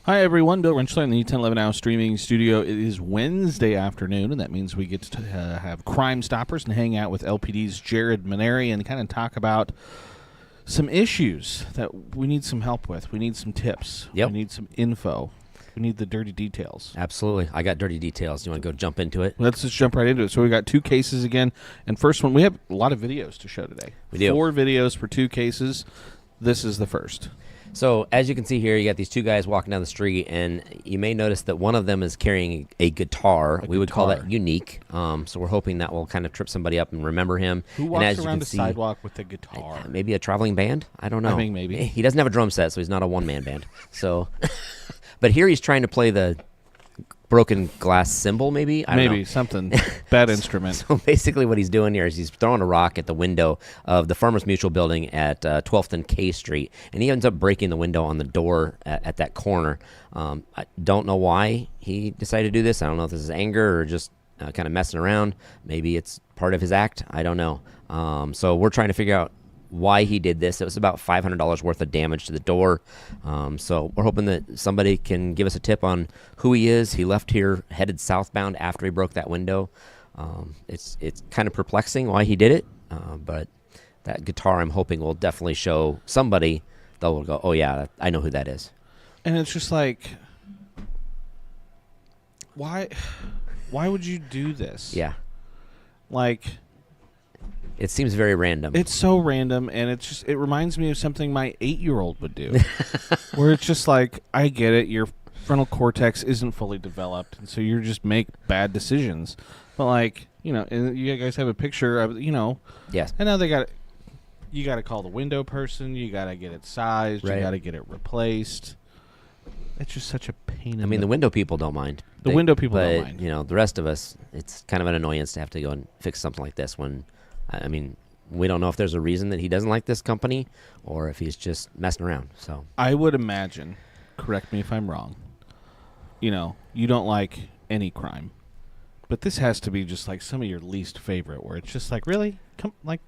Hi, everyone. Bill Renchler in the 1011 Hour Streaming Studio. It is Wednesday afternoon, and that means we get to have Crime Stoppers and hang out with LPD's Jared Minary and kind of talk about some issues that we need some help with. We need some tips. Yep. We need some info. We need the dirty details. Absolutely. I got dirty details. You want to go jump into it? Let's just jump right into it. So we got 2 cases again. And first one, we have a lot of videos to show today. We do. 4 videos for 2 cases. This is the first. So as you can see here, you got these 2 guys walking down the street, and you may notice that one of them is carrying a guitar. We would call that unique. So we're hoping that will kind of trip somebody up and remember him. Who walks around the sidewalk with a guitar? Maybe a traveling band? I don't know. I think maybe. He doesn't have a drum set, so he's not a one-man band. So, but here he's trying to play the broken glass cymbal, maybe? I don't know. Something. Bad instrument. So basically what he's doing here is he's throwing a rock at the window of the Farmers Mutual building at 12th and K Street, and he ends up breaking the window on the door at that corner. I don't know why he decided to do this. I don't know if this is anger or just kind of messing around. Maybe it's part of his act. I don't know. So we're trying to figure out why he did this. It was about $500 worth of damage to the door. So we're hoping that somebody can give us a tip on who he is. He left here headed southbound after he broke that window. It's kind of perplexing why he did it, but that guitar I'm hoping will definitely show somebody that will go, oh yeah, I know who that is. And it's just like, why would you do this? Yeah. Like, it seems very random. it's so random, and it reminds me of something my 8-year-old would do. Where it's just like, I get it, your frontal cortex isn't fully developed, and so you just make bad decisions. But like, and you guys have a picture of, Yes. and now you got to call the window person, you got to get it sized, Right. you got to get it replaced. It's just such a pain. I mean, the window people don't mind. The window people don't but, mind. the rest of us, it's kind of an annoyance to have to go and fix something like this when, I mean, we don't know if there's a reason that he doesn't like this company or if he's just messing around. So I would imagine, correct me if I'm wrong, you don't like any crime. But this has to be just like some of your least favorite, where it's just like, really?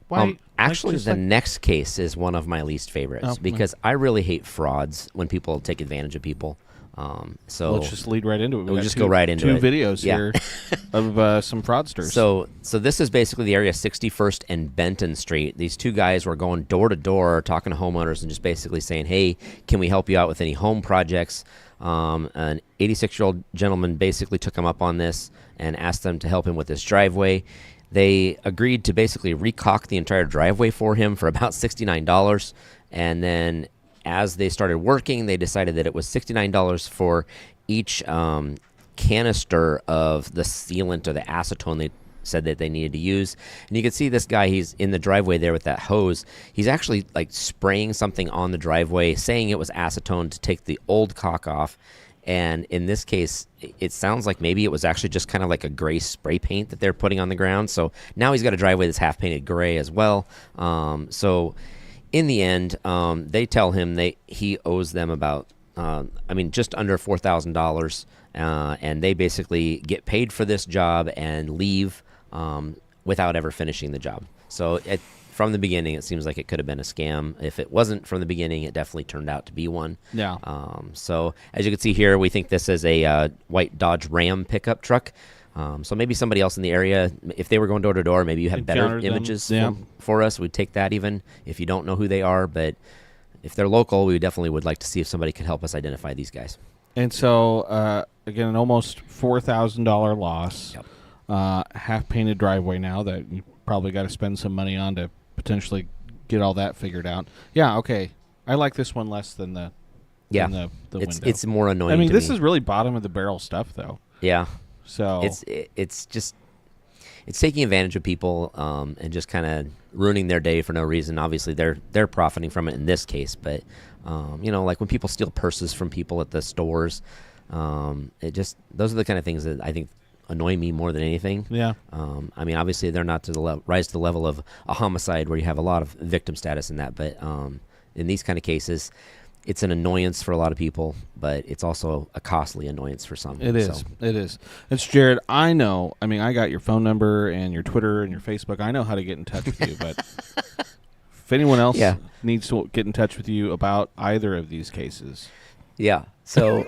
Why? Actually, the next case is one of my least favorites because I really hate frauds when people take advantage of people. So let's just lead right into it. We'll just go right into it. 2 videos here of some fraudsters. So this is basically the area 61st and Benton Street. These 2 guys were going door to door talking to homeowners and just basically saying, hey, can we help you out with any home projects? An 86-year-old gentleman basically took him up on this and asked them to help him with his driveway. They agreed to basically recaulk the entire driveway for him for about $69. And then as they started working, they decided that it was $69 for each canister of the sealant or the acetone they said that they needed to use. And you can see this guy, he's in the driveway there with that hose. He's actually like spraying something on the driveway, saying it was acetone to take the old caulk off. And in this case, it sounds like maybe it was actually just kind of like a gray spray paint that they're putting on the ground. So now he's got a driveway that's half painted gray as well. So in the end, they tell him he owes them about, just under $4,000. And they basically get paid for this job and leave without ever finishing the job. So from the beginning, it seems like it could have been a scam. If it wasn't from the beginning, it definitely turned out to be one. Yeah. So as you can see here, we think this is a white Dodge Ram pickup truck. So maybe somebody else in the area, if they were going door to door, maybe you have better images for us. We'd take that even if you don't know who they are. But if they're local, we definitely would like to see if somebody could help us identify these guys. And so, again, an almost $4,000 loss. Yep. Half-painted driveway now that you probably got to spend some money on to potentially get all that figured out. Yeah, okay. I like this one less than the window. It's more annoying. I mean, to this me. is really bottom of the barrel stuff, though. Yeah. So it's taking advantage of people and just kind of ruining their day for no reason. Obviously, they're profiting from it in this case, but like when people steal purses from people at the stores, those are the kind of things that I think annoy me more than anything. Yeah. Obviously they're not to rise to the level of a homicide where you have a lot of victim status in that, but in these kind of cases, it's an annoyance for a lot of people, but it's also a costly annoyance for some. It is. It is. It's Jared. I know. I mean, I got your phone number and your Twitter and your Facebook. I know how to get in touch with you, but if anyone else needs to get in touch with you about either of these cases, Yeah. So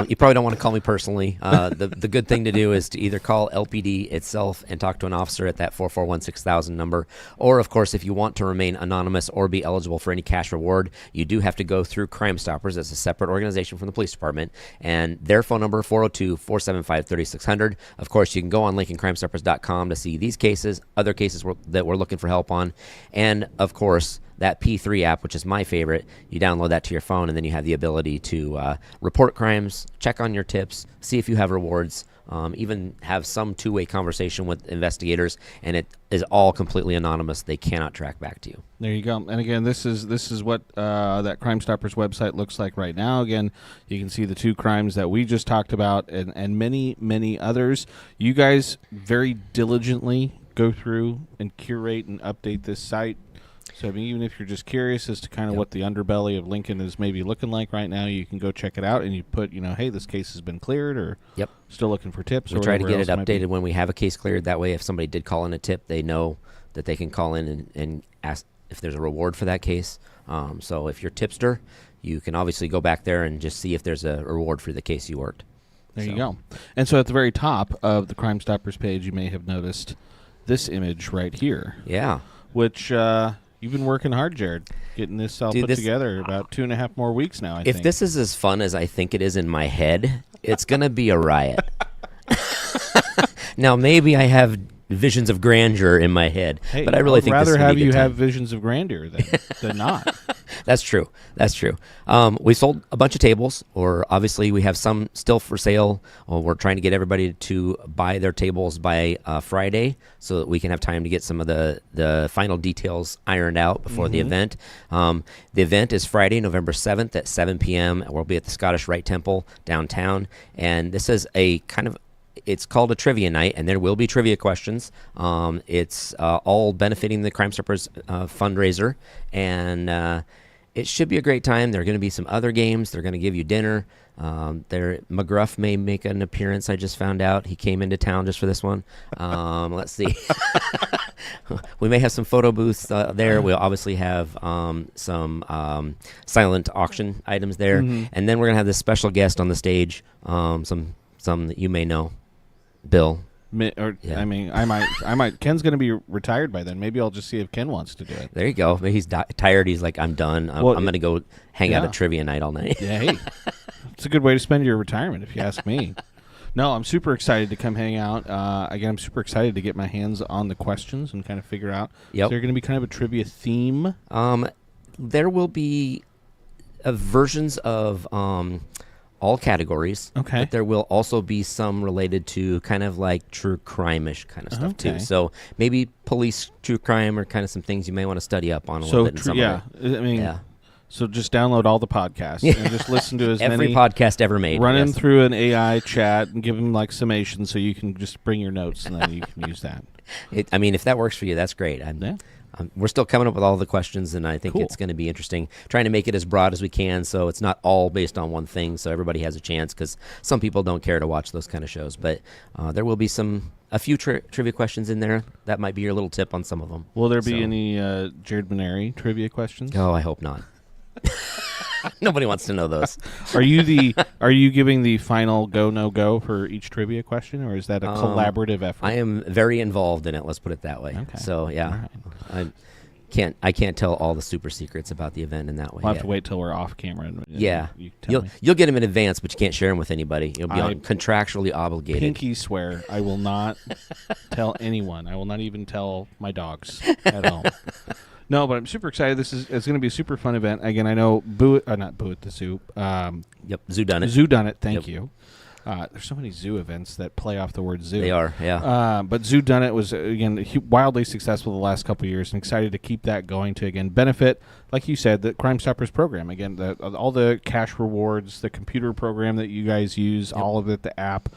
you probably don't want to call me personally. The good thing to do is to either call LPD itself and talk to an officer at that 441-6000 number. Or, of course, if you want to remain anonymous or be eligible for any cash reward, you do have to go through Crime Stoppers. That's a separate organization from the police department. And their phone number, 402-475-3600. Of course, you can go on LincolnCrimeStoppers.com to see these cases, other cases that we're looking for help on. And, of course, that P3 app, which is my favorite, you download that to your phone, and then you have the ability to report crimes, check on your tips, see if you have rewards, even have some two-way conversation with investigators, and it is all completely anonymous. They cannot track back to you. There you go. And again, this is what that Crime Stoppers website looks like right now. Again, you can see the 2 crimes that we just talked about, and many, many others. You guys very diligently go through and curate and update this site. So, I mean, even if you're just curious as to kind of what the underbelly of Lincoln is maybe looking like right now, you can go check it out, and you put, hey, this case has been cleared, or still looking for tips. We try to get it updated when we have a case cleared. That way, if somebody did call in a tip, they know that they can call in and ask if there's a reward for that case. So if you're tipster, you can obviously go back there and just see if there's a reward for the case you worked. There you go. And so at the very top of the Crime Stoppers page, you may have noticed this image right here. Yeah. Which... you've been working hard, Jared, getting this all put together. About 2.5 more weeks now, I think. If this is as fun as I think it is in my head, it's going to be a riot. Now, maybe I have visions of grandeur in my head, but I really think this is rather have you time. have visions of grandeur than not. That's true. That's true. We sold a bunch of tables, or obviously we have some still for sale. We're trying to get everybody to buy their tables by Friday so that we can have time to get some of the final details ironed out before the event. The event is Friday, November 7th at 7 p.m. We'll be at the Scottish Rite Temple downtown. And this is it's called a trivia night, and there will be trivia questions. It's all benefiting the Crime Stoppers fundraiser, and it should be a great time. There are going to be some other games. They're going to give you dinner. McGruff may make an appearance. I just found out he came into town just for this one. Let's see. We may have some photo booths there. We'll obviously have some silent auction items there, and then we're going to have this special guest on the stage. Some that you may know. Bill. I mean, I might. Ken's going to be retired by then. Maybe I'll just see if Ken wants to do it. There you go. Maybe he's tired. He's like, I'm done. I'm going to go hang out at trivia night all night. Yeah, hey, it's a good way to spend your retirement, if you ask me. No, I'm super excited to come hang out. Again, I'm super excited to get my hands on the questions and kind of figure out. Yep. Is there going to be kind of a trivia theme? There will be versions of all categories. Okay. But there will also be some related to kind of like true crime-ish kind of stuff too. So maybe police true crime are kind of some things you may want to study up on a little bit. In some of it. I mean, so just download all the podcasts and just listen to as every many podcast ever made. Run them through an AI chat and give them like summation, so you can just bring your notes and then you can use that. I mean, if that works for you, that's great. We're still coming up with all the questions, and I think it's going to be interesting. Trying to make it as broad as we can, so it's not all based on one thing, so everybody has a chance. Because some people don't care to watch those kind of shows, but there will be a few trivia questions in there. That might be your little tip on some of them. Will there be any Jared Minary trivia questions? Oh, I hope not. Nobody wants to know those. Are you giving the final go no go for each trivia question, or is that a collaborative effort? I am very involved in it. Let's put it that way. Okay. So yeah, right. I can't tell all the super secrets about the event in that way. We'll have to wait till we're off camera. And you'll get them in advance, but you can't share them with anybody. You'll be contractually obligated. Pinky swear I will not tell anyone. I will not even tell my dogs at home. No, but I'm super excited. It's going to be a super fun event. Again, I know not Boo at the Zoo. Zoo Done It. Zoo Done It. Thank you. There's so many zoo events that play off the word zoo. They are, yeah. But Zoo Done It was, again, wildly successful the last couple of years, and excited to keep that going to, again, benefit, like you said, the Crime Stoppers program. Again, all the cash rewards, the computer program that you guys use, all of it, the app.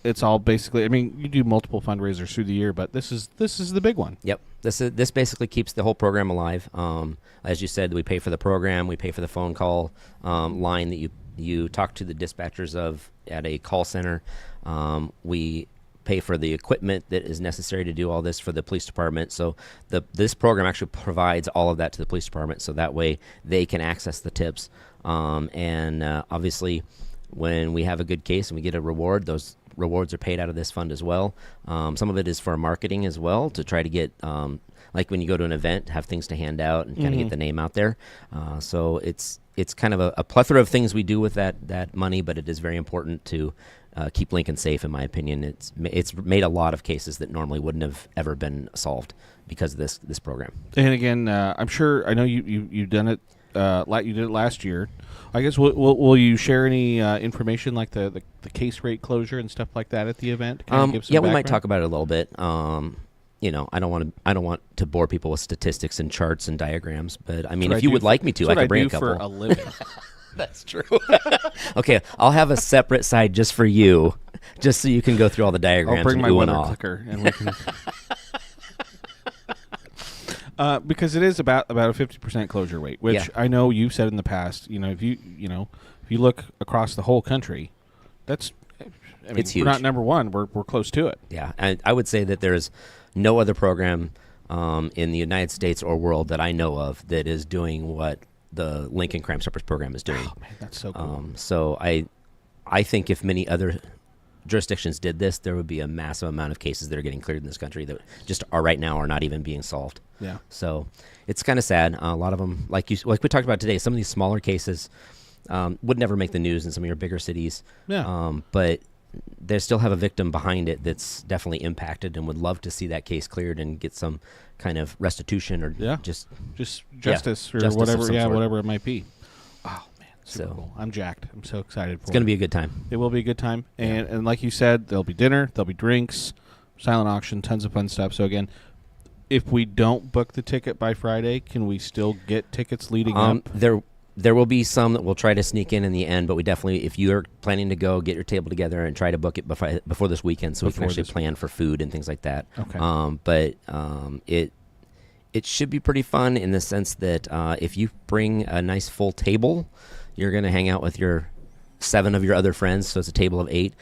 It's all basically, I mean, you do multiple fundraisers through the year, but this is the big one. Yep. This basically keeps the whole program alive. As you said, we pay for the program, we pay for the phone call line that you talk to the dispatchers of at a call center. We pay for the equipment that is necessary to do all this for the police department. So this program actually provides all of that to the police department, so that way they can access the tips. And obviously, when we have a good case and we get a reward, those rewards are paid out of this fund as well. Some of it is for marketing as well, to try to get, like when you go to an event, have things to hand out and kind of get the name out there. So it's kind of a plethora of things we do with that money, but it is very important to keep Lincoln safe, in my opinion. It's made a lot of cases that normally wouldn't have ever been solved because of this program. And again, I'm sure, I know you've done it. You did it last year. I guess will you share any information like the case rate closure and stuff like that at the event? Yeah, we might talk about it a little bit. I don't want to bore people with statistics and charts and diagrams, but I mean, if you would like me to, I could bring a couple. For a living. That's true. Okay, I'll have a separate side just for you, just so you can go through all the diagrams. I'll bring and my ooh weather and ah. clicker, and we can. Because it is about a 50% closure rate, which I know you've said in the past. If you look across the whole country, it's huge. We're not number one. We're close to it. Yeah, and I would say that there's no other program in the United States or world that I know of that is doing what the Lincoln Crime Stoppers program is doing. Oh man, that's so cool. So I think if many other jurisdictions did this, there would be a massive amount of cases that are getting cleared in this country that just are right now are not even being solved. Yeah. So it's kind of sad. A lot of them, like we talked about today, some of these smaller cases would never make the news in some of your bigger cities. Yeah. But they still have a victim behind it that's definitely impacted and would love to see that case cleared and get some kind of restitution or just justice or justice whatever. Yeah, whatever it might be. Oh man, super So cool. I'm jacked. I'm so excited for it. It's going to be a good time. It will be a good time. And like you said, there'll be dinner, there'll be drinks, silent auction, tons of fun stuff. So again, if we don't book the ticket by Friday, can we still get tickets leading up? There will be some that we'll try to sneak in the end, but we definitely, if you're planning to go, get your table together and try to book it before this weekend, so we can actually plan for food and things like that. Okay. But it should be pretty fun in the sense that if you bring a nice full table, you're going to hang out with your 7 of your other friends, so it's a table of 8.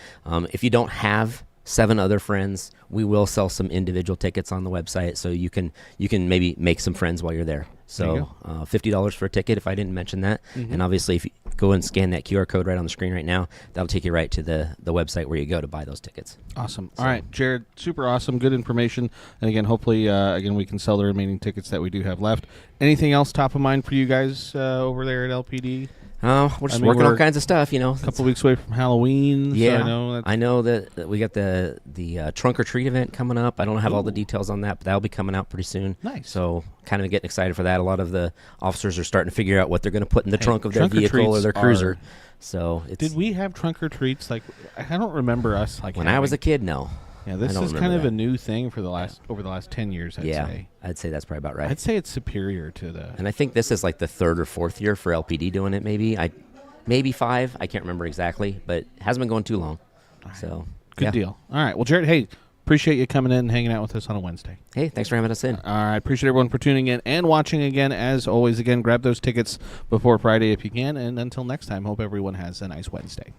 If you don't have 7 other friends, we will sell some individual tickets on the website, so you can maybe make some friends while you're there. So $50 for a ticket, if I didn't mention that. And obviously, if you go and scan that QR code right on the screen right now, that'll take you right to the website where you go to buy those tickets. Awesome. All right, Jared, super awesome, good information. And again, hopefully, we can sell the remaining tickets that we do have left. Anything else top of mind for you guys over there at LPD? We're just working on all kinds of stuff, A couple weeks away from Halloween. Yeah, so I know that we got the trunk or treat event coming up. I don't have all the details on that, but that'll be coming out pretty soon. Nice. So kind of getting excited for that. A lot of the officers are starting to figure out what they're going to put in the trunk of their vehicle or their cruiser. So did we have trunk or treats? Like, I don't remember us when I was a kid. No. Yeah, this is kind of a new thing for over the last 10 years, I'd say. I'd say that's probably about right. I'd say it's superior to the... And I think this is like the 3rd or 4th year for LPD doing it, maybe. Maybe 5. I can't remember exactly, but it hasn't been going too long. Right. So good deal. All right. Well, Jared, hey, appreciate you coming in and hanging out with us on a Wednesday. Hey, thanks for having us in. All right. Appreciate everyone for tuning in and watching again. As always, again, grab those tickets before Friday if you can. And until next time, hope everyone has a nice Wednesday.